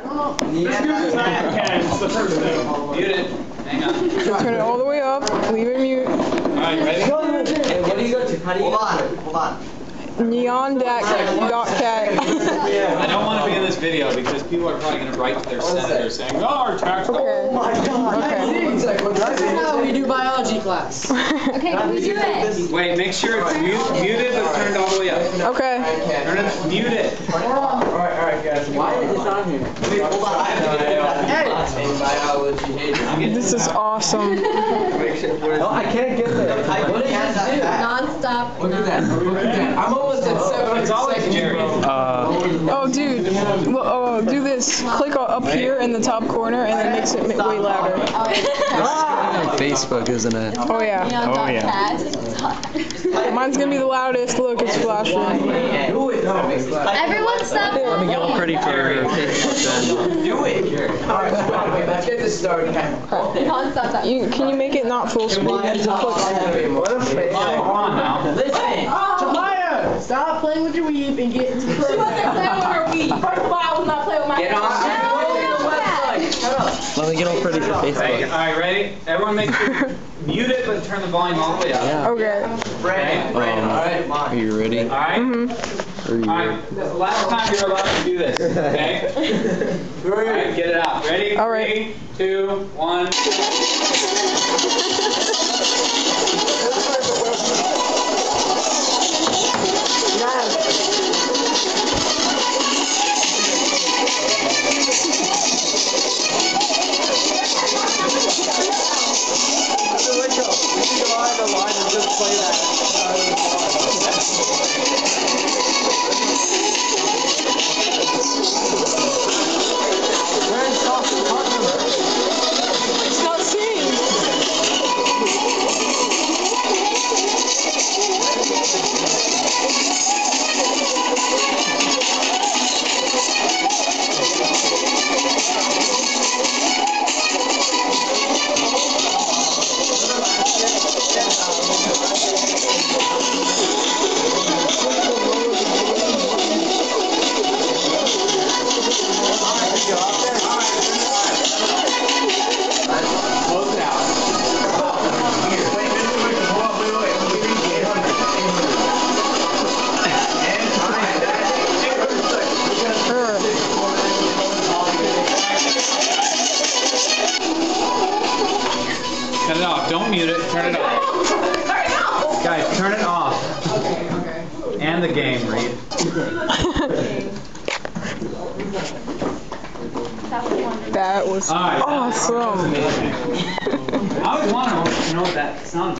Just use his hand. It's the first thing. Mute it. Hang on. Turn it all the way up. Leave it mute. Alright, ready? Hey, what do you go to? How do you hold on. Nyan cat. I don't want to be in this video because people are probably going to write to their senator saying, "Oh, our tax." Okay. Oh my god. Okay. This is how we do biology class. Okay, can we do it? Wait, make sure it's muted but turned all the way up. Okay. Turn it, mute it. Alright, guys. Why is this on here? Wait, hold on. I have to get it. Biology. This is awesome. No, I can't get there. What is this do? Non-stop. Look at that. I'm almost at 7. It's always Jerry. Oh, dude. Well, do this. Click up here in the top corner, and it makes it way louder. Facebook, isn't it? Oh yeah. Oh, yeah. Mine's gonna be the loudest. Look, it's flashing. Everyone stop. Let me get all pretty for Facebook then. Do it. Alright, let's get this started. Non-stop. Can you make it not full screen? Come on now. Listen. Tamaya! Stop playing with your weave and get into She wasn't playing with her weed. First of all, I was not playing with my Get on the website. Shut up. Let me get all pretty for Facebook. Alright, ready? Everyone make sure mute it but turn the volume all the way up. Yeah. Okay. Are you ready? Alright? Alright, this is the last time you're allowed to do this, okay? Alright, get it out. Ready? All right. 3, 2, 1. It's not singing. Close it out. Cut it off. Don't mute it. Turn it off. Guys, turn it off. And the game, Reed. That was All right. awesome. I always want to know what that sound